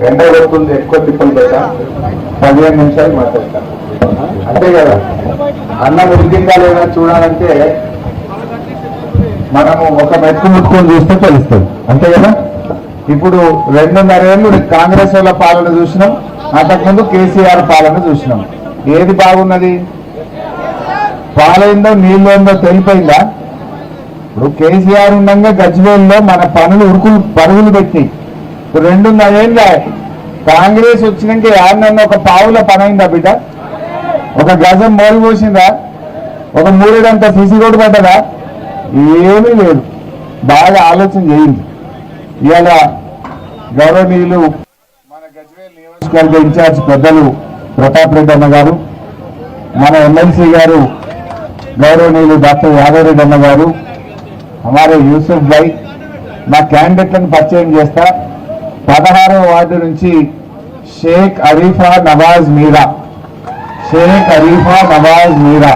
ఎండ కొడుతుంది, ఎక్కువ తిప్పలు పెట్టా 15 నిమిషాలు మాట్లాడతాను అంతే కదా. అన్నం ఉడికిందా లేదా చూడాలంటే మనము ఒక మెట్టు ముట్టుకొని చూస్తే తెలుస్తుంది అంతే కదా. ఇప్పుడు 2.5 ఏళ్ళు కాంగ్రెస్ వాళ్ళ పాలన చూసినాం, అంతకుముందు కేసీఆర్ పాలన చూసినాం. ఏది బాగున్నది? పాలైందో నీళ్ళో తెలిపోయిందా? ఇప్పుడు కేసీఆర్ ఉండగా గజ్వేల్లో మన పనులు పరుగులు పెట్టి 2.5 ఏళ్ళ కాంగ్రెస్ వచ్చినాక యాడనన్నా ఒక పావుల పని అయిందా బిడ్డ? ఒక గజం మోలు పోసిందా? ఒక 3 గంట సిసి రోడ్డు పడ్డదా? ఏమీ లేదు. బాగా ఆలోచన చేయింది. ఇవాళ గౌరవనీయులు మన గజ్వేల్ నియోజకవర్గ ఇన్ఛార్జ్ పెద్దలు ప్రతాప్ రెడ్డి అన్న గారు, మన ఎమ్మెల్సీ గారు గౌరవనీయులు డాక్టర్ యాదవ్ రెడ్డి అన్న గారు, हमारे యూసుఫ్ భాయ్, నా క్యాండిడేట్లను పరిచయం చేస్తా. 16వ వార్డు నుంచి షేక్ అరీఫా నవాజ్ మీరా, షేక్ అరీఫా నవాజ్ మీరా.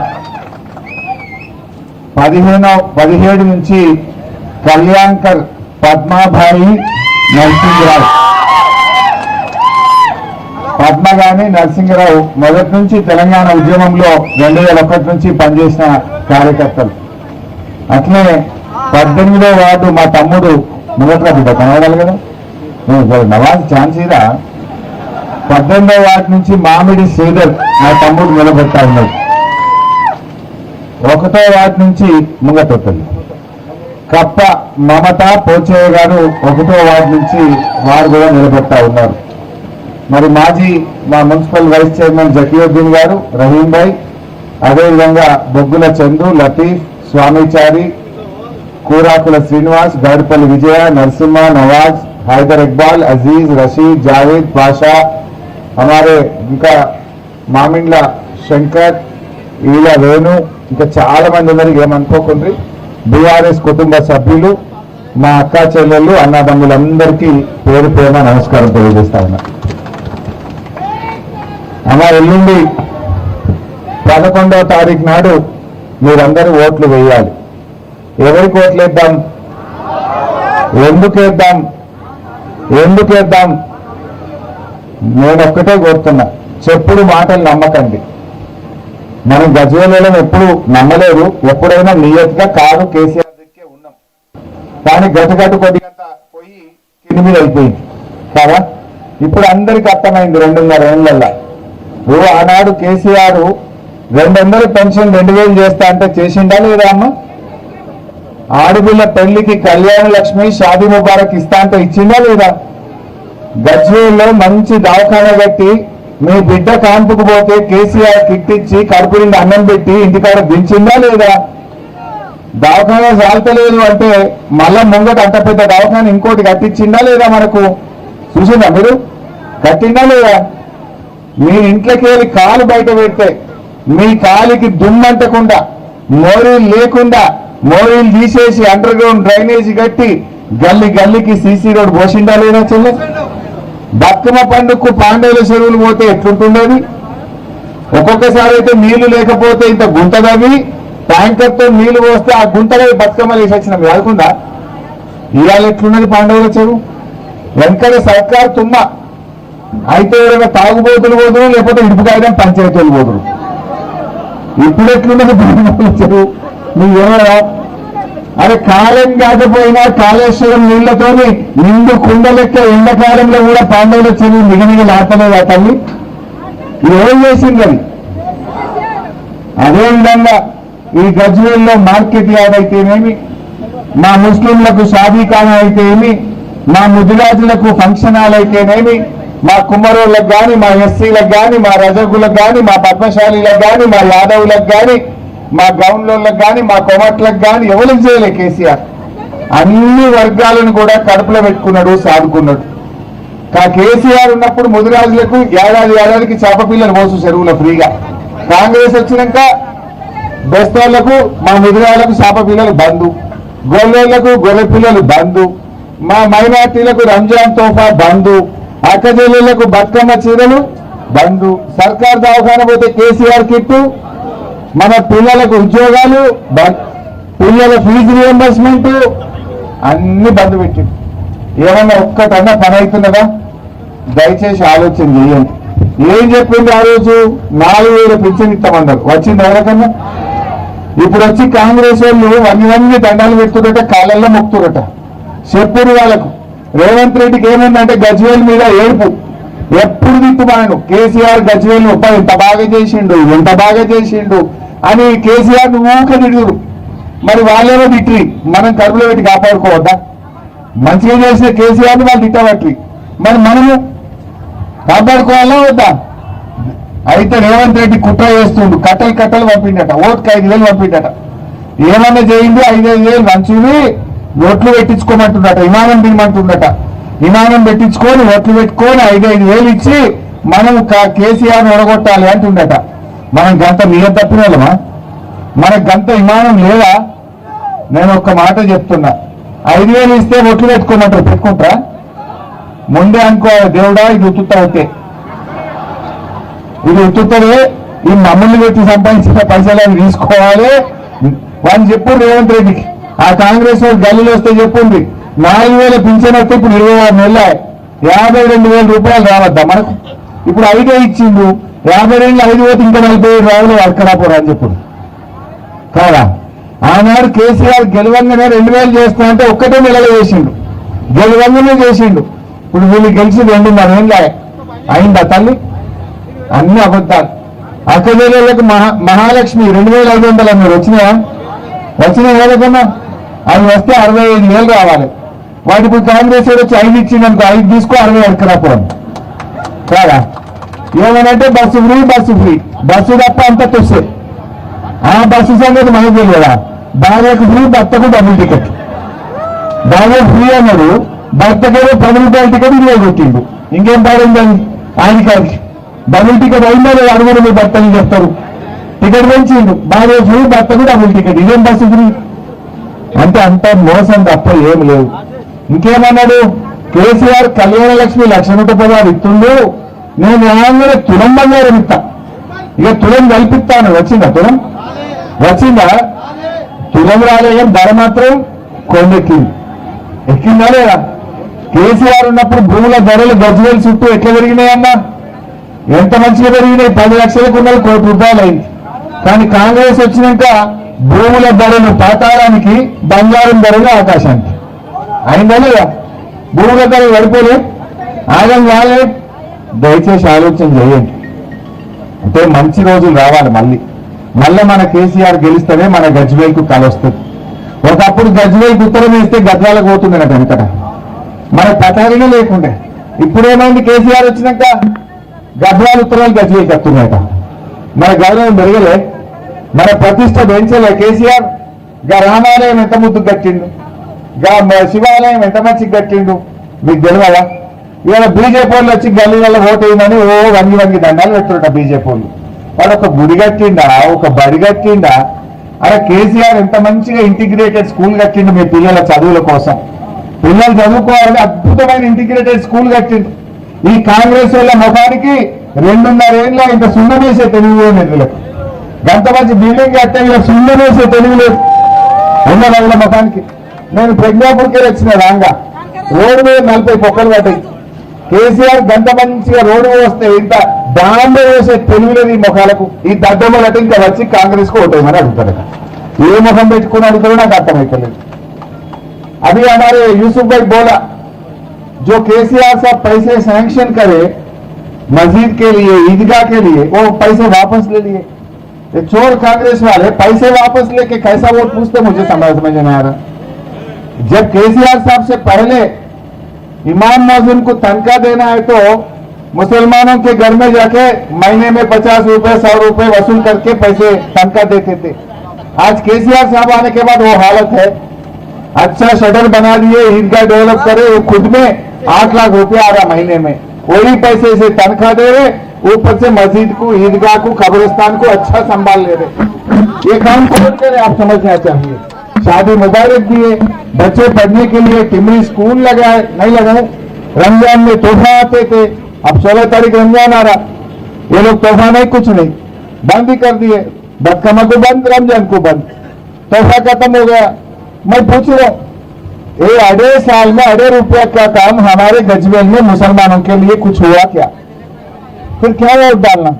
17 నుంచి కళ్యాణ్కర్ పద్మాభాయి నరసింహరావు. పద్మగాని నరసింహరావు మొదటి నుంచి తెలంగాణ ఉద్యమంలో 2001 నుంచి పనిచేసిన కార్యకర్తలు. అట్లే 18వ వార్డు మా తమ్ముడు ముంగట్ల బిడ్డ కనబడాలి కదా, నవాజ్ ఛాన్స్ ఇదా. 18వ వార్డు నుంచి మామిడి శ్రీధర్ మా తమ్ముడు నిలబెడతా ఉన్నాడు. 1వ వార్డు నుంచి ముంగటొత్తది కప్ప మమత పోచయ్య గారు 1వ వార్డు నుంచి వారు కూడా నిలబెడతా ఉన్నారు. మరి మాజీ మా మున్సిపల్ వైస్ చైర్మన్ జకీయుద్దీన్ గారు, రహీం భాయ్, అదేవిధంగా బొగ్గుల చందు, లతీఫ్, స్వామిచారి, కూరాకుల శ్రీనివాస్, గౌడిపల్లి విజయ, నరసింహ, నవాజ్, హైదర్ ఇక్బాల్, అజీజ్, రషీద్, జావేద్, పాషా, हमारे ఇంకా మామిండ్ల శంకర్, ఈల వేణు, ఇంకా చాలా మంది ఉన్నారు. ఏమనుకోకండి. బీఆర్ఎస్ కుటుంబ సభ్యులు, మా అక్క చెల్లెళ్ళు, అన్నదమ్ములందరికీ పేరు పేరున నమస్కారం తెలియజేస్తా ఉన్నా. అమ్మా ఎల్లుండి 11వ తారీఖు నాడు మీరందరూ ఓట్లు వేయాలి. ఎవరికి ఓట్లు వేద్దాం? ఎందుకు వేద్దాం? నేను ఒక్కటే కోరుతున్నా, చెప్పుడు మాటలు నమ్మకండి. మనం గజ్వేల్లో ఎప్పుడు నమ్మలేదు. ఎప్పుడైనా నియతిగా కాదు కేసీఆర్ దిక్కే ఉన్నాం. కానీ గట్టుగట్టు కొద్దిగా పోయి కిరిమిది అయిపోయింది కదా. ఇప్పుడు అందరికీ అర్థమైంది 2.5 ఏళ్ళల్లో. ఆనాడు కేసీఆర్ 200 పెన్షన్ 2000 చేస్తా అంటే చేసిండా లేదా అమ్మ? ఆడపిల్ల పెళ్లికి కళ్యాణ లక్ష్మి, షాదీ ముబారక్ ఇస్తా అంటే ఇచ్చిందా లేదా? గజ్వేల్లో మంచి దవాఖానా కట్టి మీ బిడ్డ కాన్పుకు పోతే కేసీఆర్ కిట్ ఇచ్చి కడుపు నిండా అన్నం పెట్టి ఇంటికాడ దించిందా లేదా? దవాఖానా చాలతలేదు అంటే మళ్ళా ముంగట అంత పెద్ద దవాఖానా ఇంకోటి కట్టించిందా లేదా? మనకు చూసిందా మీరు? కట్టిందా లేదా? మీ ఇంట్లోకి వెళ్ళి కాలు బయట పెడితే మీ కాలికి దుమ్మంటకుండా, మోరీలు లేకుండా, మోరీలు తీసేసి అండర్ గ్రౌండ్ డ్రైనేజీ కట్టి గల్లీకి సీసీ రోడ్ పోసిండా లేదా? చెల్లె బతుకమ్మ పండుగకు పాండవుల చెరువులు పోతే ఎట్లుంటుండేది? ఒక్కొక్కసారి అయితే నీళ్లు లేకపోతే ఇంత గుంత తవ్వి ట్యాంకర్తో నీళ్లు పోస్తే ఆ గుంతగా బతుకమ్మ వేసొచ్చినాం. యాదుకుందా? ఇవాళ ఎట్లున్నది పాండవుల చెరువు? వెంకట సర్కార్ తుమ్మ అయితే ఎవరైనా తాగుబోతులు పోదురు, లేకపోతే ఇడుపుకాయడం పంచాయతీలు పోదురు. ఇప్పుడు ఎట్లున్నది పాండవుల చెరువు? నువ్వేమరా? అరే కాలం కాకపోయినా కాళేశ్వరం నీళ్లతోని నిండు కుండ లెక్క ఎండాకాలంలో కూడా పాండవుల చెరువు మిగిలిగి లాటలేదా తల్లి? ఏం చేసింది అది? అదేవిధంగా ఈ గజ్వేల్లో మార్కెట్ యార్డ్ అయితేనేమి, మా ముస్లింలకు షాదీఖానా అయితేనేమి, మా ముదిరాజులకు ఫంక్షన్ హాల్ అయితేనేమి, మా కుమ్మరోళ్ళకు కానీ, మా ఎస్సీలకు కానీ, మా రజకులకు కానీ, మా పద్మశాలీలకు కానీ, మా యాదవులకు కానీ, మా గౌన్లోళ్ళకు కానీ, మా కొమట్లకు కానీ ఎవరికి చేయలే కేసీఆర్. అన్ని వర్గాలను కూడా కడుపులో పెట్టుకున్నాడు, సాదుకున్నాడు. కేసీఆర్ ఉన్నప్పుడు ముదిరాజులకు ఏడాదికి చేప పిల్లలు పోసు చెరువులో ఫ్రీగా. కాంగ్రెస్ వచ్చినాక బెస్తోళ్లకు, మా ముదిరాజులకు చేప పిల్లలు బంధు, గొల్లోళ్లకు గొర్రె పిల్లలు బంధు, మా మైనార్టీలకు రంజాన్ తోఫా బంధు, అక్కజల్లులకు బతుకమ్మ చీరలు బంధు, సర్కార్ దవాఖాన పోతే కేసీఆర్ కిట్టు, మన పిల్లలకు ఉద్యోగాలు, పిల్లల ఫీజు రియంబర్స్మెంట్ అన్ని బంద్ పెట్టింది. ఏమన్నా ఒక్కటన్నా పని అవుతున్నదా? దయచేసి ఆలోచన చేయండి. ఏం చెప్పింది ఆ రోజు? 4,000 పింఛన్ ఇస్తామన్నారు. వచ్చింది ఎవరికన్నా? ఇప్పుడు వచ్చి కాంగ్రెస్ వాళ్ళు అన్ని దండాలు పెడుతురట, కాళ్ళల్లో మొక్కుతురట. చెప్పారు వాళ్ళకు. రేవంత్ రెడ్డికి ఏమైందంటే గజ్వేల్ మీద ఏడుపు. ఎప్పుడు తిట్టుమాను కేసీఆర్ గజ్వేల్ ఎంత బాగా చేసిండు, ఎంత బాగా చేసిండు అని కేసీఆర్ ఊక తిడుగురు. మరి వాళ్ళేమో తిట్టి మనం కడుపులో పెట్టి కాపాడుకోవద్దా? మంచిగా చేసిన కేసీఆర్ని వాళ్ళు తిట్టబట్టి మరి మనము కాపాడుకోవాలా వద్దా? అయితే రేవంత్ రెడ్డి కుట్ర చేస్తుండు. కట్టలు పంపిండట, ఓటుకు 5,000 పంపిండట. ఏమన్నా చేయండి 5,000 మంచివి ఓట్లు పెట్టించుకోమంటుండట, విమానం తినమంటుండట. విమానం పెట్టించుకొని ఓట్లు పెట్టుకొని 5,000 ఇచ్చి మనం కేసీఆర్ని ఒడగొట్టాలి అంటుండట. మనం గంత మీద తప్పిన వాళ్ళమా? మనకు గంత విమానం లేదా? నేను ఒక్క మాట చెప్తున్నా, 5,000 ఇస్తే ఓట్లు పెట్టుకోమంటారు, పెట్టుకుంటారా? ముందే అనుకోవాలి, దేవుడా ఇది ఉత్తుతా అవుతే ఇది ఉత్తుతుంది, ఈ మమ్మల్ని పెట్టి సంపాదించిన పైసలు తీసుకోవాలి వాళ్ళు చెప్పు రేవంత్ రెడ్డికి. ఆ కాంగ్రెస్ వాళ్ళు గల్లీలో వస్తే చెప్పుంది 4,000 పింఛన్ వస్తే ఇప్పుడు 26 నెలల 52,000 రూపాయలు రావద్దా మనకు? ఇప్పుడు 5 ఇచ్చిండు, 52 5 పోతే ఇంకా 47 రావులు వర్కరాపోరా అని చెప్పు కాదా? ఆనాడు కేసీఆర్ గెలవంగానే 2,000 చేస్తా అంటే ఒక్కటే నెలలో చేసిండు, గెలవంగానే చేసిండు. ఇప్పుడు వీళ్ళు గెలిచి 2.5 ఏళ్ళ అయిందా తల్లి? అన్ని అబద్ధాలు. అక్కజేలకు మహాలక్ష్మి 2,500 అన్నారు. వచ్చినాయి ఏదన్నా? అవి వస్తే 65,000 రావాలి. వాటి ఇప్పుడు కాంగ్రెస్ వచ్చి 5 ఇచ్చింది అనుకో, 5 తీసుకో 60 ఎక్కరాపురం కాదా? ఏమనంటే బస్సు ఫ్రీ బస్సు తప్ప అంత తుస్సే. ఆ బస్సు సంగతి మనకు తెలియదా? భార్యకు ఫ్రీ, భర్తకు డబుల్ టికెట్. భార్య ఫ్రీ అన్నాడు, భర్తకేదో 10 రూపాయల టికెట్ 20 కొట్టిండు. ఇంకేం పాడిందని ఆయనకి డబుల్ టికెట్ అయిందా లేదు అడుగురు మీ భర్తని చెప్తారు. టికెట్ పెంచిండు, భార్య ఫ్రీ, భర్తకు డబుల్ టికెట్. ఇదేం బస్సు ఫ్రీ అంటే? అంత మోసం తప్ప ఏం లేదు. ఇంకేమన్నాడు? కేసీఆర్ కళ్యాణ లక్ష్మి 1,00,000 ఇస్తుండు, నేను న్యాయంగానే తులం బంగారం ఇస్తా, ఇక తులం కల్పిస్తాను. వచ్చిందా తులం? వచ్చిందా? తులం రాలేం, ధర మాత్రం కొండెక్కింది. ఎక్కిందా లేదా? కేసీఆర్ ఉన్నప్పుడు భూముల ధరలు గజ్వేల్ చుట్టూ ఎట్లా పెరిగినాయన్నా? ఎంత మంచిగా పెరిగినాయి. 10 లక్షలకు ఉన్నది 1 కోటి రూపాయలు అయింది. కానీ కాంగ్రెస్ వచ్చినాక భూముల ధరలు పాతాళానికి, బంగారం ధరలు ఆకాశానికి అయిందా లేదా? భూముల ధరలు పడిపోలే, ఆగం కాలే. దయచేసి ఆలోచన చేయండి. అంటే మంచి రోజులు రావాలి. మళ్ళీ మన కేసీఆర్ గెలిస్తేనే మన గజ్వేల్కు కలొస్తుంది. ఒకప్పుడు గజ్వేల్కి ఉత్తరం వేస్తే గద్వాలకు పోతుందట వెనకట, మన పటారినే లేకుండే. ఇప్పుడేమైంది? కేసీఆర్ వచ్చినాక గద్వాల ఉత్తరాలు గజ్వేల్కి వస్తున్నాయట. మన గౌరవం పెరగలే, మన ప్రతిష్ట పెంచలే. కేసీఆర్ గా రామాలయం ఎంత ముద్దు కట్టిండు, గా శివాలయం ఎంత మంచిగా కట్టిండు మీకు తెలియదా? ఇవాళ బీజేపీ వాళ్ళు వచ్చి గల్లీలలో ఓటేయమని వంగి దండాలు పెట్టుకుంటా బీజేపీ వాళ్ళు. వాడు ఒక గుడి కట్టిండా, ఒక బడి కట్టిండా? అరే కేసీఆర్ ఎంత మంచిగా ఇంటిగ్రేటెడ్ స్కూల్ కట్టిండు మీ పిల్లల చదువుల కోసం. పిల్లలు చదువుకోవాలని అద్భుతమైన ఇంటిగ్రేటెడ్ స్కూల్ కట్టిండు. ఈ కాంగ్రెస్ వాళ్ళ ముఖానికి 2.5 ఏళ్ళ ఇంత సున్నమేసే తెలివి లేదు వీళ్ళకి. గంత మంచి బిల్డింగ్ కట్టే వీళ్ళకి సున్నమేసే తెలివి లేదు ఉన్న వాళ్ళ ముఖానికి. నేను ప్రజ్ఞాపూర్కే వచ్చిన రాంగా రోడ్డు మీద 40 పొక్కలు పడ్డాయి. కేసీఆర్ గంట మంచిగా రోడ్డు వస్తే ఇంత దాంట్లో వేసే తెలివిలేదు ఈ ముఖాలకు. ఈ దద్దమ్మలట ఇంకా వచ్చి కాంగ్రెస్ కు ఓటేయమని అడుగుతాడు. ఏ ముఖం పెట్టుకుని అడుగుతాడో నాకు అర్థమవుతలేదు. अभी हमारे यूसुफ भाई बोला जो केसीआर साहब पैसे सैंक्शन करे मस्जिद के लिए, ईदगाह के लिए, वो पैसे वापस ले लिए. ये चोर कांग्रेस वाले पैसे वापस लेके कैसा वोट पूछते मुझे समझ में नहीं आ रहा. जब केसीआर साहब से पहले इमाम मौजूद को तनख्वाह देना है तो मुसलमानों के घर में जाके महीने में 50 रुपए 100 रुपए वसूल करके पैसे तनख्वाह देते थे. आज केसीआर साहब आने के बाद वो हालत है. अच्छा शटर बना दिए, ईदगाह डेवलप करे, वो खुद में 8 लाख रुपया आ रहा महीने में. वही पैसे से तनख्वाह दे रहे, ऊपर से मस्जिद को, ईदगाह को, कब्रिस्तान को अच्छा संभाल ले रहे. ये काम कौन करे आप समझना चाहिए. शादी मुबारक दिए, बच्चे पढ़ने के लिए टिमरी स्कूल लगाए, नहीं लगाए. रमजान में तोहफा आते थे, अब 16 तारीख रमजान आ रहा, ये लोग तोहफा नहीं, कुछ नहीं, बंद ही कर दिए. बदकमा को बंद, रमजान को बंद, तोहफा खत्म हो गया. मैं पूछ रहा हूं ये आधे साल में आधे रुपया का काम हमारे गजवेल में मुसलमानों के लिए कुछ हुआ क्या? फिर क्या वोट डालना,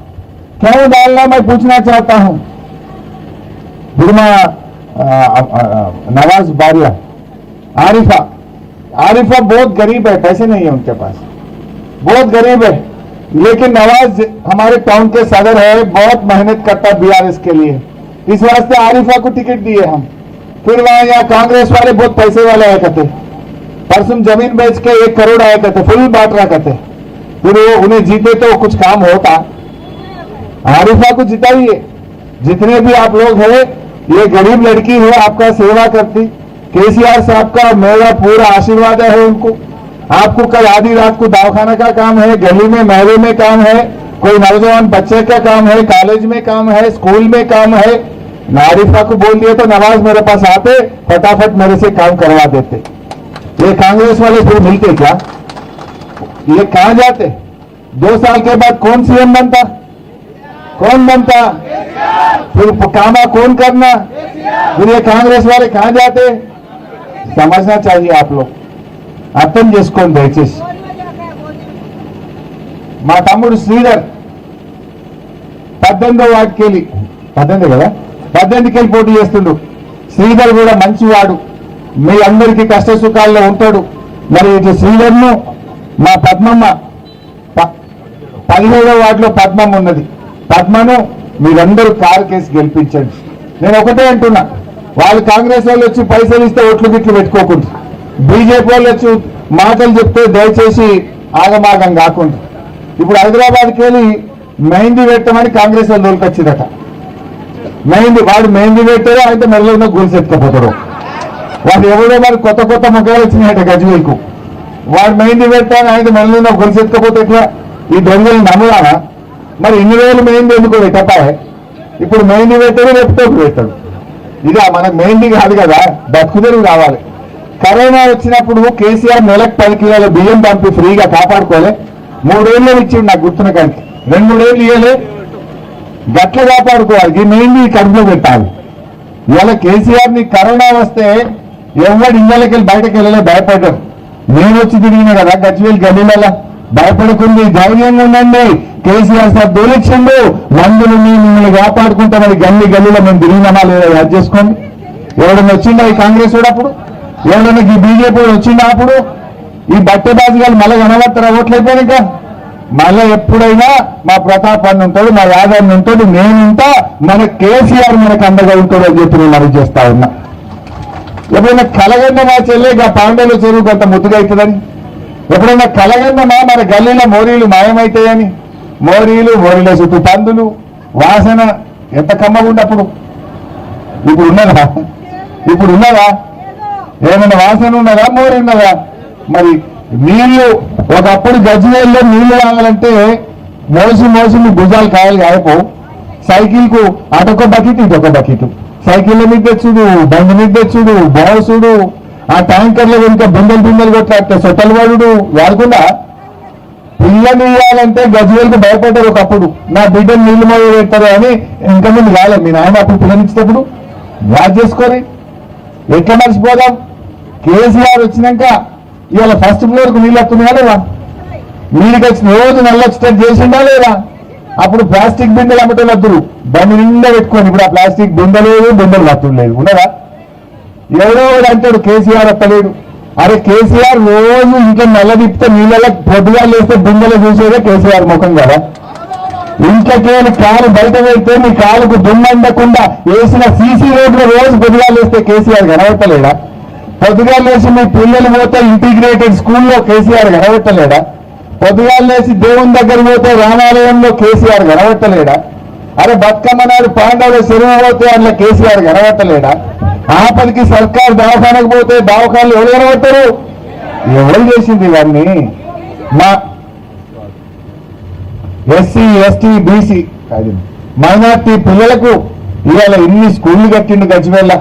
क्यों डालना, मैं पूछना चाहता हूं। बुरमा नवाज बारिया, आरिफा बहुत गरीब है, पैसे नहीं है उनके पास, बहुत गरीब है, लेकिन नवाज हमारे टाउन के सदर है, बहुत मेहनत करता है बीआरएस के लिए, इस वास्ते आरिफा को टिकट दिए हम। फिर वहां यहाँ कांग्रेस वाले बहुत पैसे वाले आए करते, परसों जमीन बेच के 1 करोड़ आए करते, फुल बांट रहा करते, फिर वो उन्हें जीते तो कुछ काम होता। आरिफा को जिताइए, जितने भी आप लोग हैं, ये गरीब लड़की है, आपका सेवा करती, केसीआर साहब का मेरा पूरा आशीर्वाद है उनको। आपको कल आधी रात को दवाखाना का काम है, गली में महल्ले में काम है, कोई नौजवान बच्चे का काम है, कॉलेज में काम है, स्कूल में काम है। आरिफा को बोल दिया तो नवाज मेरे पास आते, फटाफट मेरे से काम करवा देते। ये कांग्रेस वाले फिर मिलते क्या? ये कहां जाते? 2 साल के बाद कौन सीएम बनता? कौन बनता? फिर कामा कौन करना? फिर ये कांग्रेस वाले कहां जाते? समझना चाहिए आप लोग, అర్థం చేసుకోండి దయచేసి। మా తమ్ముడు శ్రీధర్ 18వ వార్డుకి వెళ్ళి 18 కదా 18కి వెళ్ళి పోటీ చేస్తుండు। శ్రీధర్ కూడా మంచివాడు, మీ అందరికీ కష్ట సుఖాల్లో ఉంటాడు। మరి ఇటు శ్రీధర్ను మా పద్మమ్మ 17వ వార్డులో పద్మమ్మ ఉన్నది, పద్మను మీరందరూ కారు కేసు గెలిపించండి। నేను ఒకటే అంటున్నా, వాళ్ళు కాంగ్రెస్ వాళ్ళు వచ్చి పైసలు ఇస్తే ఓట్లు గిట్లు పెట్టుకోకుండా, బీజేపీ వాళ్ళు వచ్చి మాటలు చెప్తే దయచేసి ఆగమాగం కాకుండా। ఇప్పుడు హైదరాబాద్కి వెళ్ళి మెహందీ పెట్టమని కాంగ్రెస్ వాళ్ళు దొరికొచ్చిందట, వాడు మెహందీ పెట్టారో అయితే మెడలో గొలుసు ఎత్తుకపోతాడు, వాడు ఎవరో మరి కొత్త కొత్త ముఖాలు వచ్చినాయట గజ్వేల్కు, వాడు మెహందీ పెట్టాను అయితే మెడలో గొలుసు ఎత్తుకపోతే ఎట్లా? ఈ దొంగలు నమ్ముదానా? మరి ఇన్ని రోజులు మెహందీ ఎందుకు పెట్టాయి? ఇప్పుడు మెహందీ పెట్టాడు, రేపు తోపు పెట్టాడు। ఇక మనకు మెహందీ కాదు కదా, బతుకుదెరువు కావాలి। కరోనా వచ్చినప్పుడు కేసీఆర్ నెలకు 10 కిలోల బియ్యం పంపి ఫ్రీగా కాపాడుకోలే, 3 ఏళ్ళు ఇచ్చిండు నాకు గుర్తున్న కానీ, 2-3 ఏళ్ళు ఇవ్వలే, గట్ల కాపాడుకోవాలి। ఈ మెహందీ కడుపులో పెట్టాలి। ఇవాళ కేసీఆర్ని కరోనా వస్తే ఎవరు ఇళ్ళకి వెళ్ళి బయటకు వెళ్ళలే, భయపడ్డారు। నేను వచ్చి తిరిగిన కదా గజ్వేల్ గల్లీలలో, భయపడకుంది, ధైర్యంగా ఉండండి, కేసీఆర్ సార్ దూలిచ్చిండు, మందులు మిమ్మల్ని కాపాడుకుంటామని గల్లీలో మేము తిరిగినామా లేదా యాడ్ చేసుకోండి। ఎవడన్నా వచ్చిందా ఈ కాంగ్రెస్ వాడు? అప్పుడు ఎవడన్నా ఈ బీజేపీ వచ్చిందా? అప్పుడు ఈ బట్టెబాజీ గారు మళ్ళీ కనబడతారా ఓట్లు అయిపోయాక? మళ్ళీ ఎప్పుడైనా మా ప్రతాప్ అన్న ఉంటాడు, మా యాదవ్ ఉంటాడు, నేనుంటా, మన కేసీఆర్ మనకు అండగా ఉంటాడు అని చెప్పి నేను మనవి చేస్తా ఉన్నా। ఎప్పుడైనా కలగన్న మా చెల్లె పాండవుల చెరువు కొంత ముద్దుగా అవుతుందని, ఎప్పుడైనా కలగన్నమా మన గల్లీలో మోరీలు మాయమవుతాయని? మోరీల చుట్టూ పందులు, వాసన ఎంత కమ్మగుండి అప్పుడు, ఇప్పుడు ఉన్నదా? ఏమైనా వాసన ఉన్నదా? మోరీ ఉన్నదా? మరి నీళ్లు ఒకప్పుడు గజ్వేల్లో నీళ్లు తాగాలంటే మోసి మీ భుజాలు కాయలు కాయపోవు, సైకిల్కు అటొక బకెట్ ఇటొక బకెట్, సైకిళ్ళ మీద తెచ్చుడు, బండి మీద తెచ్చుడు, బోసుడు, ఆ ట్యాంకర్లో ఇంకా బిందెలు కొట్టాక సొట్టలు పడుడు వాడకుండా పిల్లలు ఇవ్వాలంటే గజ్వేల్కి భయపడ్డారు ఒకప్పుడు, నా బిడ్డను నీళ్లు మొదలు పెట్టారు అని ఇంకా ముందు కాలేదు మీ నాయన అప్పుడు పిల్లనిచ్చేటప్పుడు యాడ్ చేసుకొని ఎట్లా మర్చిపోదాం? కేసీఆర్ వచ్చినాక ఇవాళ ఫస్ట్ ఫ్లోర్కు నీళ్ళు వస్తున్నాయా లేదా? నీళ్ళకి వచ్చిన రోజు నల్లొచ్చేటట్టు చేసిండా లేదా? అప్పుడు ప్లాస్టిక్ బిందెలు అమ్మటం వద్దురు, బండి నిండా పెట్టుకొని, ఇప్పుడు ఆ ప్లాస్టిక్ బిందెలు వత్తులు లేదు, ఉన్నదా? ఎవరో అంటాడు కేసీఆర్ వస్తలేడు, అరే కేసీఆర్ రోజు ఇంట్లో నల్ల తిప్పితే నీళ్ళలో పొద్దుగా లేస్తే బిందెలు చూసేదే కేసీఆర్ ముఖం కదా। ఇంట్లోకి కాలు బయట పెడితే మీ కాలుకు దుమ్మందకుండా వేసిన సీసీ రోడ్లు రోజు పొద్దుగా లేస్తే కేసీఆర్ కనబట్టలేడా? పొద్దుగా లేచి మీ పిల్లలు పోతే ఇంటిగ్రేటెడ్ స్కూల్లో కేసీఆర్ కనబట్టలేడా? పొద్దుగా లేచి దేవుని దగ్గర పోతే రామాలయంలో కేసీఆర్ కనబట్టలేడా? అరే బతుకమ్మ నాడు పాండవులు చెరువు పోతే అందులో కేసీఆర్ కనబట్టలేడా? ఆపదికి సర్కారు దవాఖానకు పోతే దవాఖానలు ఎవరు కనబడతారు? ఎవరు చేసింది ఇవన్నీ? మా ఎస్సీ ఎస్టీ బీసీ మైనార్టీ పిల్లలకు ఇవాళ ఇన్ని స్కూళ్ళు కట్టిండు గజ్వేల్ల,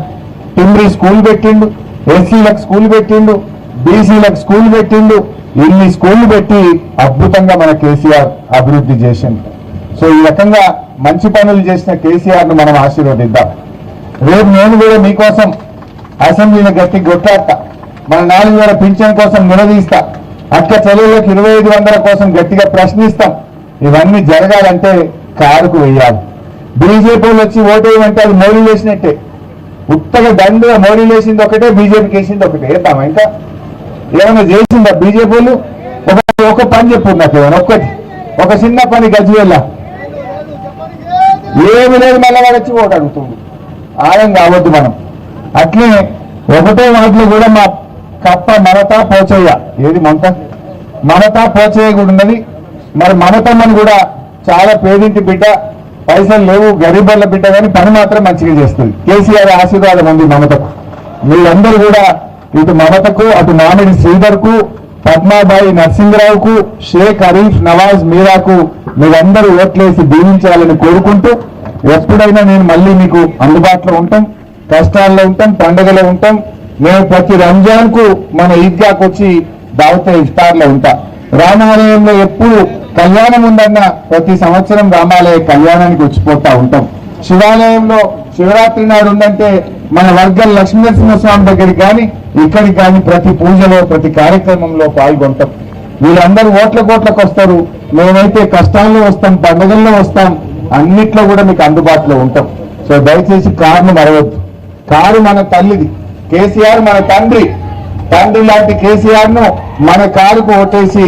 టిమ్రీ స్కూల్ పెట్టిండు, ఎస్సీలకు స్కూల్ పెట్టిండు, బీసీలకు స్కూల్ పెట్టిండు, ఇన్ని స్కూళ్ళు పెట్టి అద్భుతంగా మన కేసీఆర్ అభివృద్ధి చేసిండు। సో ఈ రకంగా మంచి పనులు చేసిన కేసీఆర్ను మనం ఆశీర్వదిద్దాం। రేపు నేను కూడా మీకోసం అసెంబ్లీని గట్టి కొట్లాడతా, మన 4000 పింఛన్ కోసం నిలదీస్తా, అక్క చెల్లెళ్ళకి 2500 కోసం గట్టిగా ప్రశ్నిస్తాం. ఇవన్నీ జరగాలంటే కారుకు వెయ్యాలి. బీజేపీ వచ్చి ఓటు వేయమంటే అది మోడీ వేసినట్టే, ఉత్తగా దండుగా మోడీ వేసింది ఒకటే, బీజేపీకి వేసింది ఒకటే. వేద్దామా ఇంకా ఏమైనా చేసిందా బీజేపీ వాళ్ళు? ఒక పని చెప్పు నాకు, ఏమైనా ఒక్కటి, ఒక చిన్న పని గజ్వేల్ ఏమి లేదు, మళ్ళా వచ్చి ఓటు అడుగుతుంది. ఆయం కావద్దు మనం. అట్లే ఒకటో వాటిలో కూడా మా కప్ప మమతా పోచయ్య, ఏది మమతా పోచయ్య కూడా ఉన్నది. మరి మమతమ్మని కూడా చాలా పేదింటి బిడ్డ, పైసలు లేవు, గరీబర్ల బిడ్డ, కానీ పని మాత్రం మంచిగా చేస్తుంది. కేసీఆర్ ఆశీర్వాదం ఉంది మమతకు. మీరందరూ కూడా ఇటు మమతకు, అటు మామిడి శ్రీధర్కు, పద్మాబాయి నరసింహరావుకు, షేక్ హరీఫ్, నవాజ్ మీరాకు మీరందరూ ఓట్లేసి దీవించాలని కోరుకుంటూ, ఎప్పుడైనా నేను మళ్ళీ మీకు అందుబాటులో ఉంటాం, కష్టాల్లో ఉంటాం, పండుగలో ఉంటాం. మేము ప్రతి రంజాన్ కు మన ఈద్గాకు వచ్చి దావత ఇఫ్తార్లో ఉంటా. రామాలయంలో ఎప్పుడు కళ్యాణం ఉందన్న ప్రతి సంవత్సరం రామాలయ కళ్యాణానికి వచ్చిపోతా ఉంటాం. శివాలయంలో శివరాత్రి నాడు ఉందంటే మన వర్గం లక్ష్మీనరసింహస్వామి దగ్గరికి కానీ ఇక్కడికి కానీ ప్రతి పూజలో ప్రతి కార్యక్రమంలో పాల్గొంటాం. వీళ్ళందరూ ఓట్లకు వస్తారు, మేమైతే కష్టాల్లో వస్తాం, పండుగల్లో వస్తాం, అన్నిట్లో కూడా మీకు అందుబాటులో ఉంటాం. సో దయచేసి కారును మరవద్దు. కారు మన తల్లిది, కేసీఆర్ మన తండ్రి లాంటి కేసీఆర్ ను మన కారుకు ఓటేసి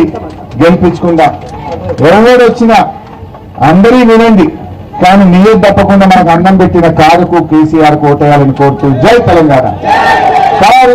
గెలిపించుకుందాం. ఎవరు వచ్చినా అందరి వినండి, కానీ నీరు తప్పకుండా మనకు అన్నం పెట్టిన కారుకు కేసీఆర్ కు ఓటేయాలని కోరుతూ జై తెలంగాణ. కారు